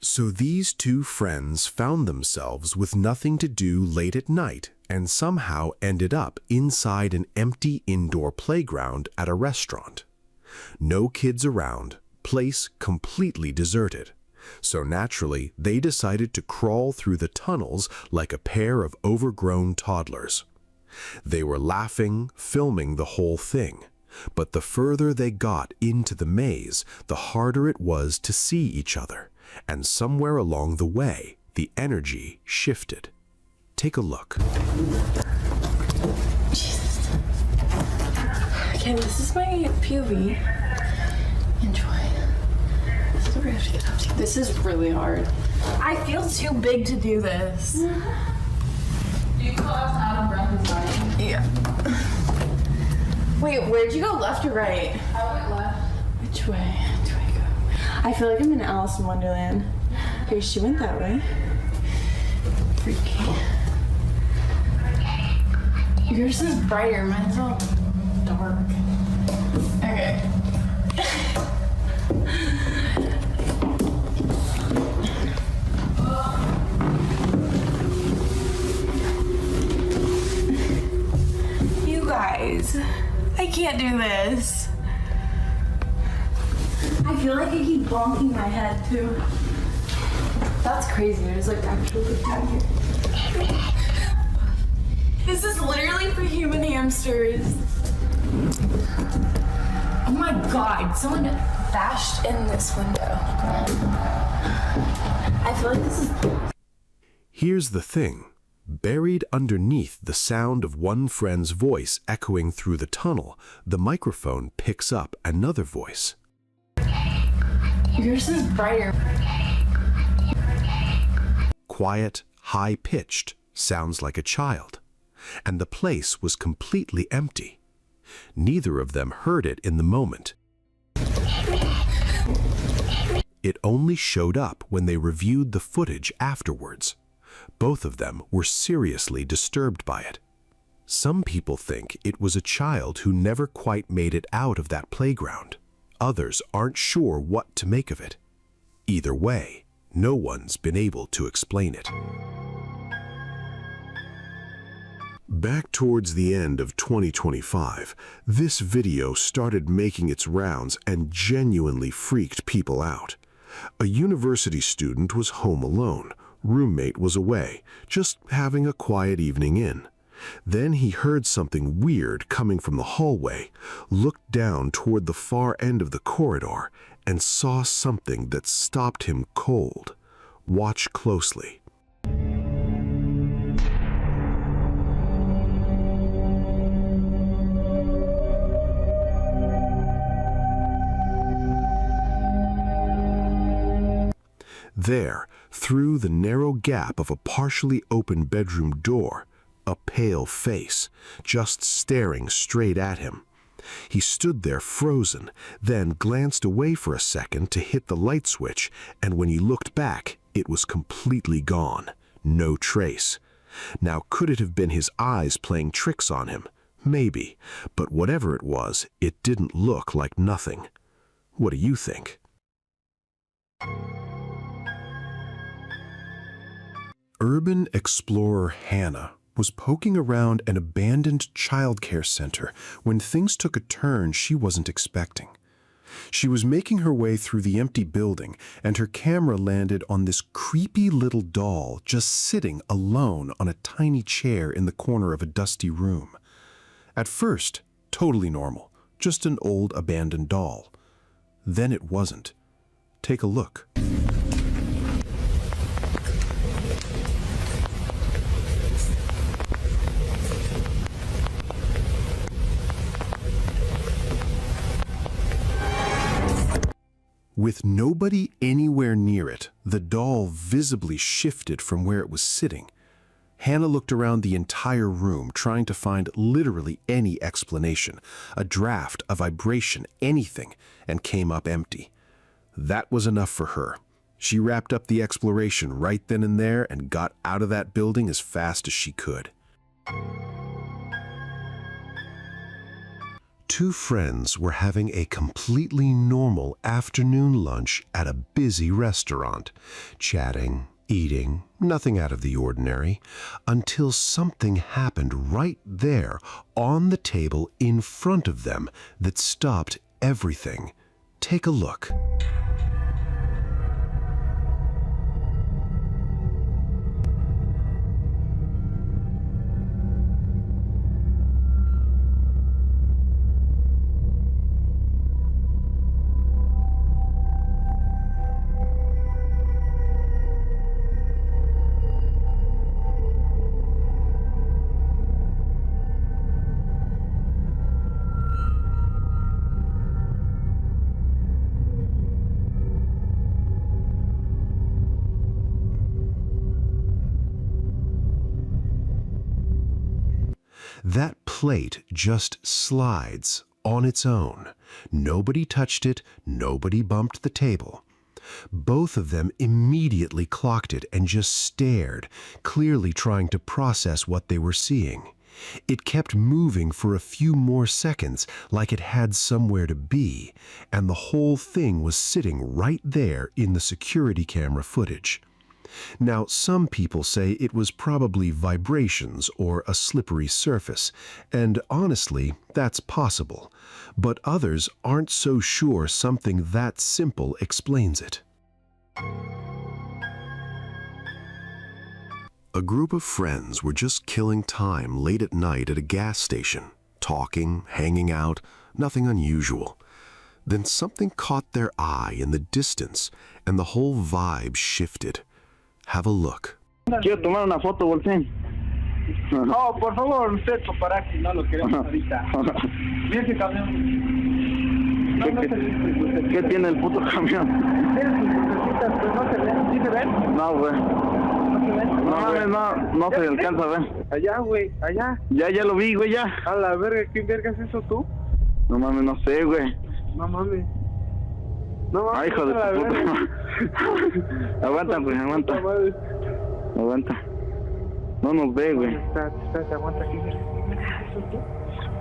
So these two friends found themselves with nothing to do late at night and somehow ended up inside an empty indoor playground at a restaurant. No kids around, place completely deserted. So naturally, they decided to crawl through the tunnels like a pair of overgrown toddlers. They were laughing, filming the whole thing. But the further they got into the maze, the harder it was to see each other. And somewhere along the way, the energy shifted. Take a look. Jesus. Okay, this is my POV. Enjoy. This is what we have to get up to. This is really hard. I feel too big to do this. Do you feel out of breath and dying? Yeah. Wait, where'd you go, left or right? I went left. Which way do I go? I feel like I'm in Alice in Wonderland. Okay, she went that way. Freaky. Yours is brighter, mine's all dark. Okay. You guys, I can't do this. I feel like I keep bonking my head too. That's crazy. There's like actually down here. This is literally for human hamsters. Oh my god, someone bashed in this window. I feel like this is... Here's the thing. Buried underneath the sound of one friend's voice echoing through the tunnel, the microphone picks up another voice. Yours is brighter. Quiet, high-pitched, sounds like a child. And the place was completely empty. Neither of them heard it in the moment. It only showed up when they reviewed the footage afterwards. Both of them were seriously disturbed by it. Some people think it was a child who never quite made it out of that playground. Others aren't sure what to make of it. Either way, no one's been able to explain it. Back towards the end of 2025, this video started making its rounds and genuinely freaked people out. A university student was home alone. Roommate was away, just having a quiet evening in. Then he heard something weird coming from the hallway, looked down toward the far end of the corridor, and saw something that stopped him cold. Watch closely. There, through the narrow gap of a partially open bedroom door, a pale face, just staring straight at him. He stood there frozen, then glanced away for a second to hit the light switch, and when he looked back, it was completely gone. No trace. Now, could it have been his eyes playing tricks on him? Maybe. But whatever it was, it didn't look like nothing. What do you think? Urban explorer Hannah was poking around an abandoned childcare center when things took a turn she wasn't expecting. She was making her way through the empty building, and her camera landed on this creepy little doll just sitting alone on a tiny chair in the corner of a dusty room. At first, totally normal, just an old abandoned doll. Then it wasn't. Take a look. With nobody anywhere near it, the doll visibly shifted from where it was sitting. Hannah looked around the entire room, trying to find literally any explanation, a draft, a vibration, anything, and came up empty. That was enough for her. She wrapped up the exploration right then and there and got out of that building as fast as she could. Two friends were having a completely normal afternoon lunch at a busy restaurant, chatting, eating, nothing out of the ordinary, until something happened right there on the table in front of them that stopped everything. Take a look. That plate just slides on its own. Nobody touched it, nobody bumped the table. Both of them immediately clocked it and just stared, clearly trying to process what they were seeing. It kept moving for a few more seconds, like it had somewhere to be, and the whole thing was sitting right there in the security camera footage. Now, some people say it was probably vibrations or a slippery surface, and honestly, that's possible. But others aren't so sure something that simple explains it. A group of friends were just killing time late at night at a gas station, talking, hanging out, nothing unusual. Then something caught their eye in the distance, and the whole vibe shifted. Have a look. Quiero tomar una foto, Bolsín. No, por favor, usted paparazzi, no lo queremos ahorita. Mira ese camión. No, no se ve. ¿Qué tiene el puto camión? Tiene sus lucecitas, pero no se ven. ¿Sí se ven? No, güey. No se ven. No mames, no se alcanza a ver. Allá, güey, allá. Ya lo vi, güey, ya. A la verga, ¿quién verga es eso tú? No mames, no sé, güey. No mames. No mames. Ay, hijo de tu puta. Aguanta, güey, aguanta. Aguanta. No nos ve, güey. Espérate, aguanta aquí.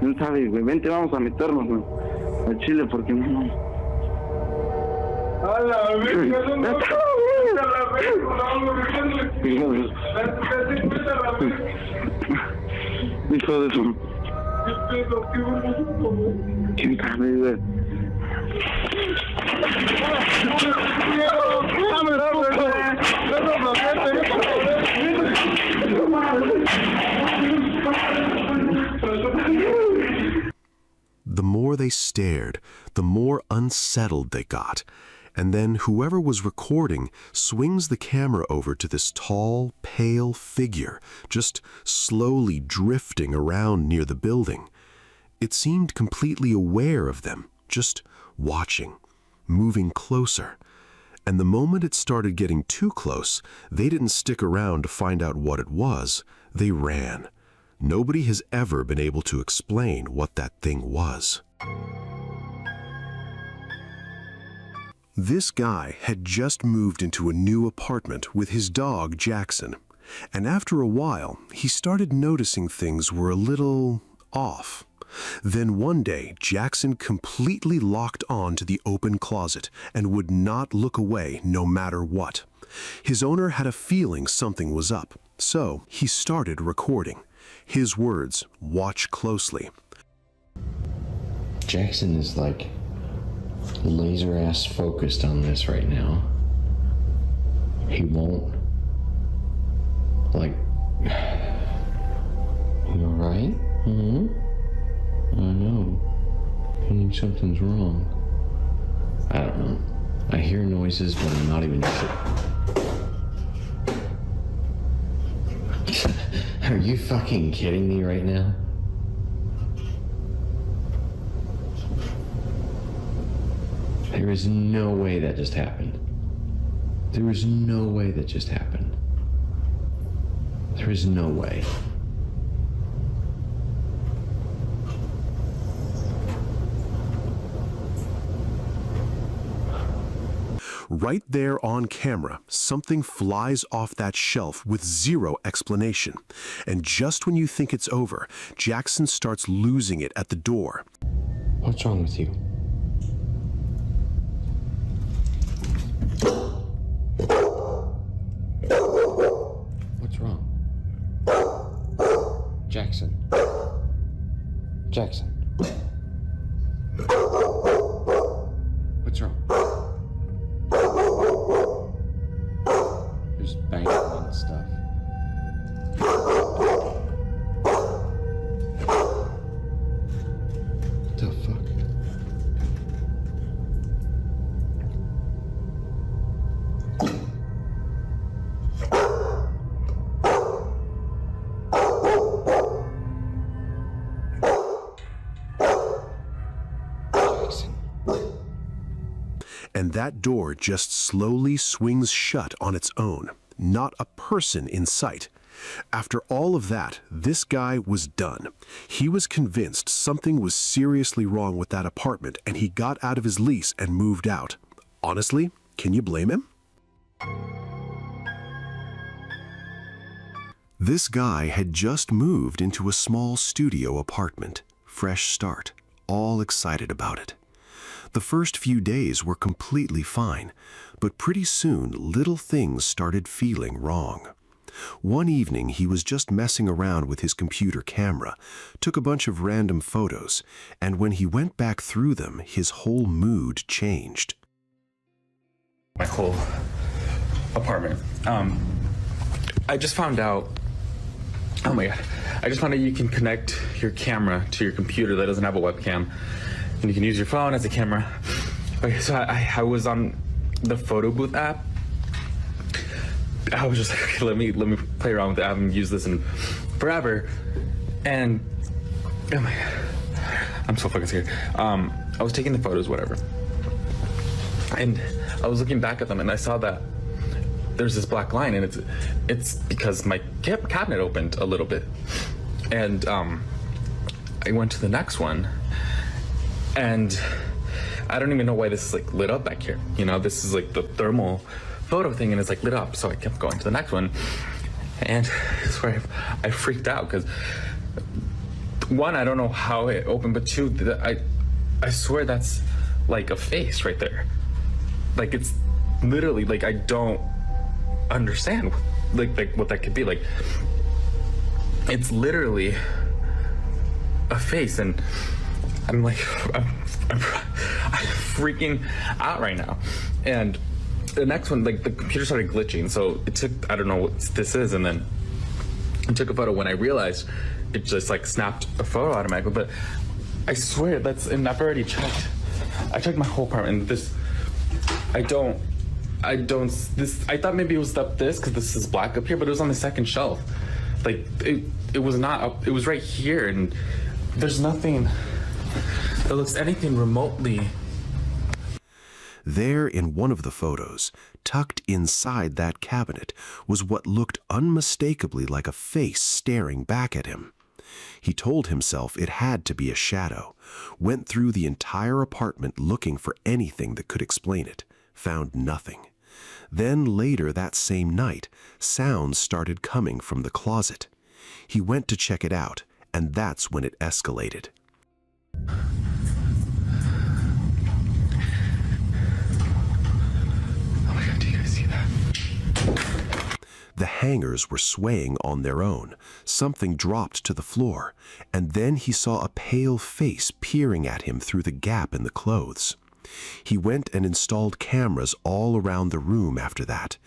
No sabes, güey. Vente, vamos a meternos, güey. Al chile, porque no. A la verga, no, no. A la verga, Hijo de su. ¿Qué pedo? ¿Qué bonito? ¿Quién sabe, güey? The more they stared, the more unsettled they got. And then whoever was recording swings the camera over to this tall, pale figure, just slowly drifting around near the building. It seemed completely aware of them, just watching, moving closer. And the moment it started getting too close, they didn't stick around to find out what it was. They ran. Nobody has ever been able to explain what that thing was. This guy had just moved into a new apartment with his dog Jackson, and after a while, he started noticing things were a little off. Then one day, Jackson completely locked on to the open closet and would not look away no matter what. His owner had a feeling something was up, so he started recording. His words, "Watch closely." Jackson is like laser ass focused on this right now. He won't, like, you alright? Mm-hmm. I know. I think something's wrong. I don't know. I hear noises, but I'm not even sure. Are you fucking kidding me right now? There is no way that just happened. There is no way that just happened. There is no way. Right there on camera, something flies off that shelf with zero explanation. And just when you think it's over, Jackson starts losing it at the door. What's wrong with you? What's wrong? Jackson. Jackson. What's wrong? There's banging on stuff. What the fuck? And that door just slowly swings shut on its own, not a person in sight. After all of that, this guy was done. He was convinced something was seriously wrong with that apartment, and he got out of his lease and moved out. Honestly, can you blame him? This guy had just moved into a small studio apartment. Fresh start, all excited about it. The first few days were completely fine, but pretty soon little things started feeling wrong. One evening he was just messing around with his computer camera, took a bunch of random photos, and when he went back through them, his whole mood changed. My whole apartment. I just found out, oh my God, I just found out you can connect your camera to your computer that doesn't have a webcam, and you can use your phone as a camera. Okay, so I was on the photo booth app. I was just like, okay, let me play around with it. I haven't used this in forever. And, oh my God, I'm so fucking scared. I was taking the photos, whatever. And I was looking back at them and I saw that there's this black line, and it's because my cabinet opened a little bit. And I went to the next one, and I don't even know why this is like lit up back here. You know, this is like the thermal photo thing, and it's like lit up. So I kept going to the next one, and I swear I freaked out because one, I don't know how it opened, but two, I swear that's like a face right there. Like it's literally like I don't understand like what that could be. Like it's literally a face, and I'm like I'm freaking out right now. And the next one, like the computer started glitching, so it took, I don't know what this is, and then I took a photo. When I realized, it just like snapped a photo automatically. But I swear that's, and I've already checked. I checked my whole apartment, and this, I thought maybe it was up this, because this is black up here, but it was on the second shelf. Like it was not up, it was right here, and there's nothing that looks anything remotely. There in one of the photos, tucked inside that cabinet, was what looked unmistakably like a face staring back at him. He told himself it had to be a shadow, went through the entire apartment looking for anything that could explain it, found nothing. Then later that same night, sounds started coming from the closet. He went to check it out, and that's when it escalated. The hangers were swaying on their own. Something dropped to the floor, and then he saw a pale face peering at him through the gap in the clothes. He went and installed cameras all around the room after that,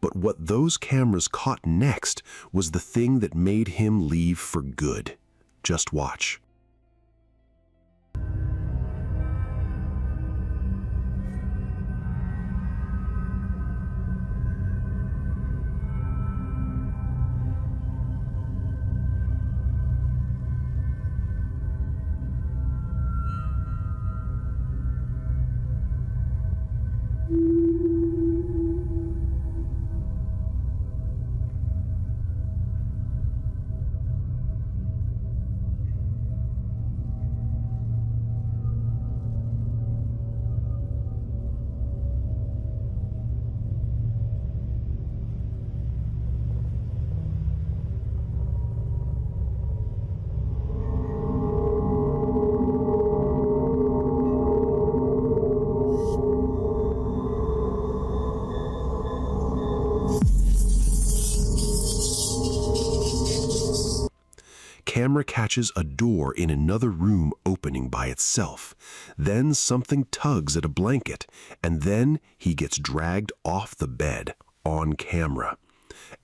but what those cameras caught next was the thing that made him leave for good. Just watch. camera catches a door in another room opening by itself. Then something tugs at a blanket, and then he gets dragged off the bed on camera.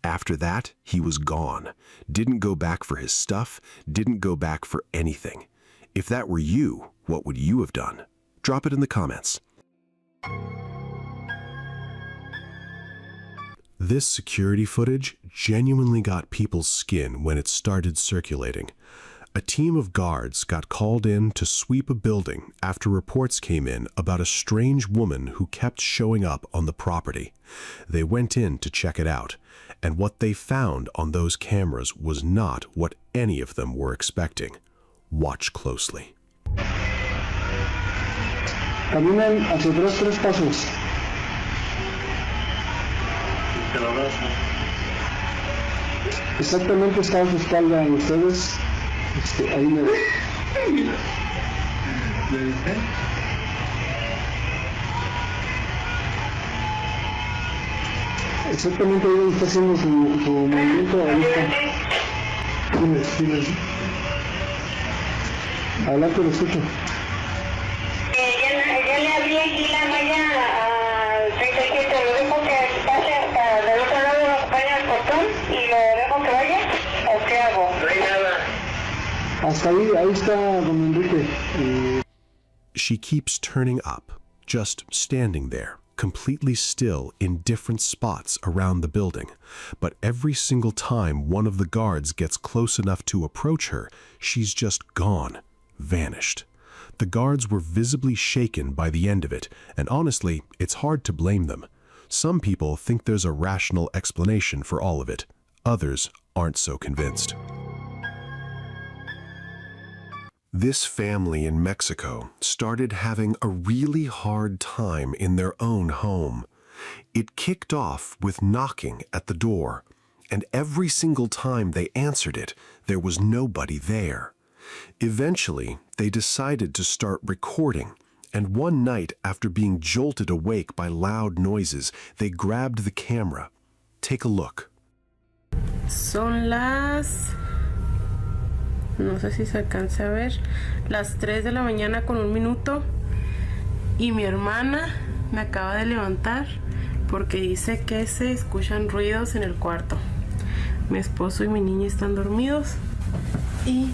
After that, he was gone. Didn't go back for his stuff, didn't go back for anything. If that were you, what would you have done? Drop it in the comments. This security footage genuinely got people's skin when it started circulating. A team of guards got called in to sweep a building after reports came in about a strange woman who kept showing up on the property. They went in to check it out, and what they found on those cameras was not what any of them were expecting. Watch closely. Caminen hacia atrás 3 pasos. Exactamente está a su espalda y ustedes ahí me ven. Exactamente ahí donde está haciendo su movimiento, ahí está. Dime. Adelante, lo escucho. Ya le abrí aquí la malla al 37, lo dejo que pase hasta del otro lado, vaya al portón y lo dejo que vaya, ¿o qué hago? No hay nada. Hasta ahí está don Enrique. She keeps turning up, just standing there, completely still in different spots around the building. But every single time one of the guards gets close enough to approach her, she's just gone, vanished. The guards were visibly shaken by the end of it, and honestly, it's hard to blame them. Some people think there's a rational explanation for all of it. Others aren't so convinced. This family in Mexico started having a really hard time in their own home. It kicked off with knocking at the door, and every single time they answered it, there was nobody there. Eventually, they decided to start recording, and one night after being jolted awake by loud noises, they grabbed the camera. Take a look. Son las... no sé si se alcanza a ver, las 3 de la mañana con 1 minuto, y mi hermana me acaba de levantar porque dice que se escuchan ruidos en el cuarto. Mi esposo y mi niña están dormidos y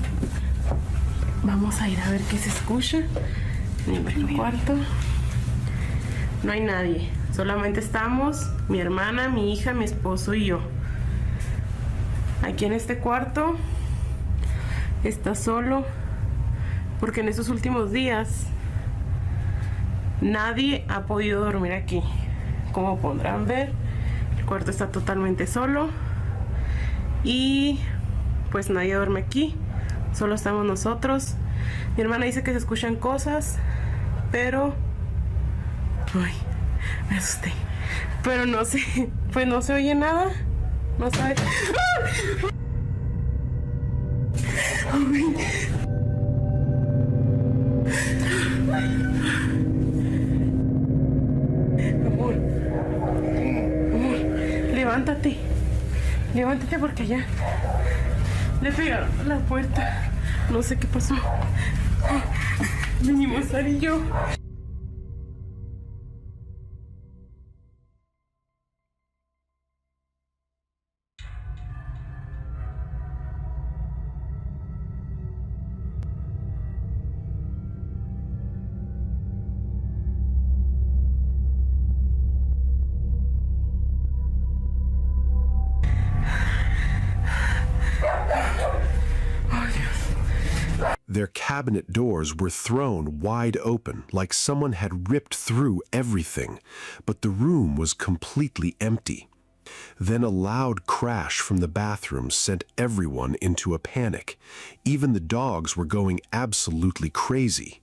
vamos a ir a ver qué se escucha en el cuarto. No hay nadie, solamente estamos mi hermana, mi hija, mi esposo y yo. Aquí en este cuarto está solo porque en estos últimos días nadie ha podido dormir aquí. Como podrán ver, el cuarto está totalmente solo y pues nadie duerme aquí, solo estamos nosotros. Mi hermana dice que se escuchan cosas, pero ay, me asusté, pero no sé, pues no se oye nada, no sabe. Amor, levántate porque allá le pegaron a la puerta, no sé qué pasó. Venimos Sara y yo. Their cabinet doors were thrown wide open, like someone had ripped through everything, but the room was completely empty. Then a loud crash from the bathroom sent everyone into a panic. Even the dogs were going absolutely crazy.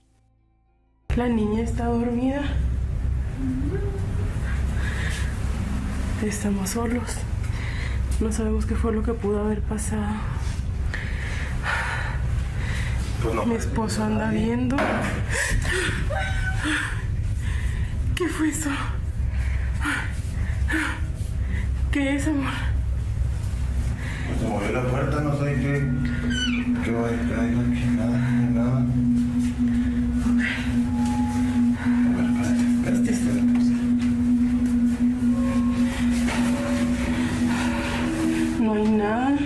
La niña está dormida. Estamos solos. No sabemos qué fue lo que pudo haber pasado. Mi esposo anda viendo. ¿Qué fue eso? ¿Qué es, amor? Se movió la puerta, no sé qué. ¿Qué voy a esperar? Nada, nada. No hay nada.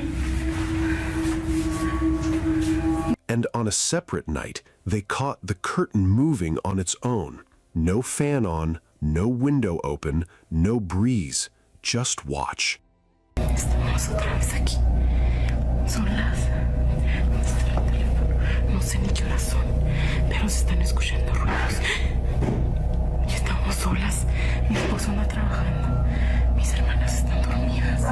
And on a separate night, they caught the curtain moving on its own. No fan on, no window open, no breeze. Just watch. Estamos otra vez aquí. Son las... No sé ni qué horas son, pero se están escuchando ruidos. Y estamos solas. Mi esposo anda trabajando. Mis hermanas están dormidas.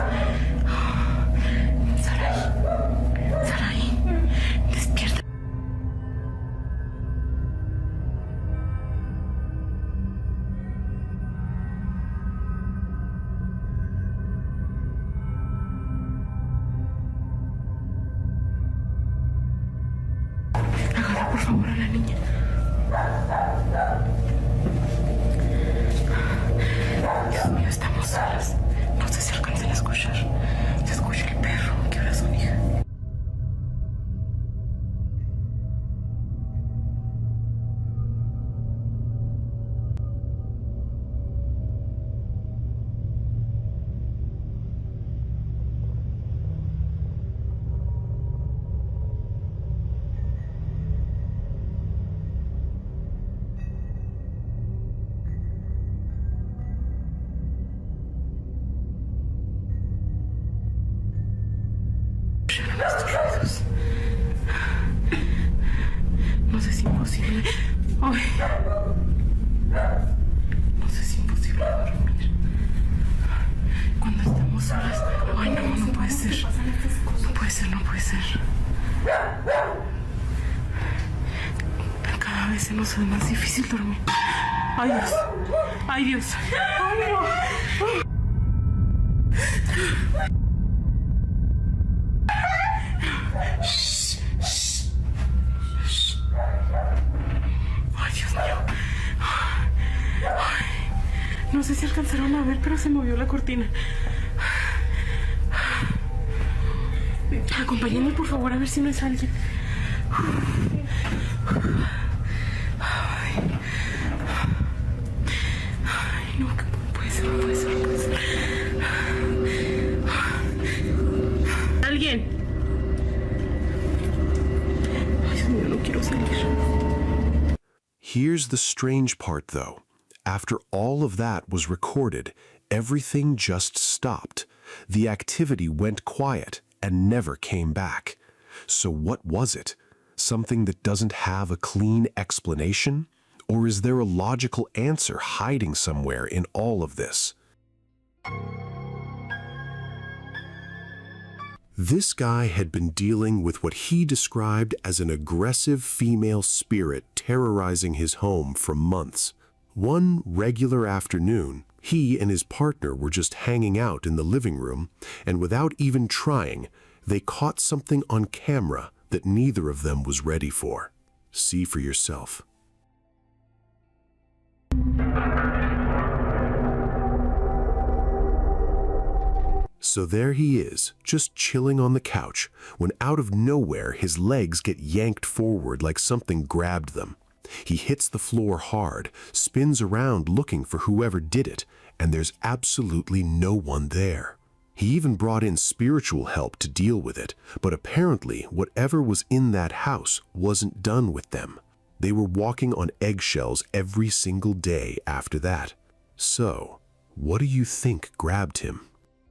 Saraí, despierta. Agarra por favor a la niña. Dios mío, estamos solas. No sé si alcancen a escuchar. Se escucha el perro. ¿Qué horas son, hija? No sé si es imposible. Ay. No sé si es imposible dormir. Cuando estamos solas. Ay, no, no puede ser. No puede ser, no puede ser. Cada vez se nos hace más difícil dormir. Ay, Dios. Ay, Dios. Ay, no. Ay, Dios mío. Ay, no sé si alcanzaron a ver, pero se movió la cortina. Acompáñenme, por favor, a ver si no es alguien. Ay, no, puede ser, no puede ser, no puede ser. ¿Alguien? Ay, Dios mío, no quiero salir. Here's the strange part, though. After all of that was recorded, everything just stopped. The activity went quiet and never came back. So what was it? Something that doesn't have a clean explanation? Or is there a logical answer hiding somewhere in all of this? This guy had been dealing with what he described as an aggressive female spirit terrorizing his home for months. One regular afternoon, he and his partner were just hanging out in the living room, and without even trying, they caught something on camera that neither of them was ready for. See for yourself. So there he is, just chilling on the couch, when out of nowhere his legs get yanked forward like something grabbed them. He hits the floor hard, spins around looking for whoever did it, and there's absolutely no one there. He even brought in spiritual help to deal with it, but apparently whatever was in that house wasn't done with them. They were walking on eggshells every single day after that. So, what do you think grabbed him?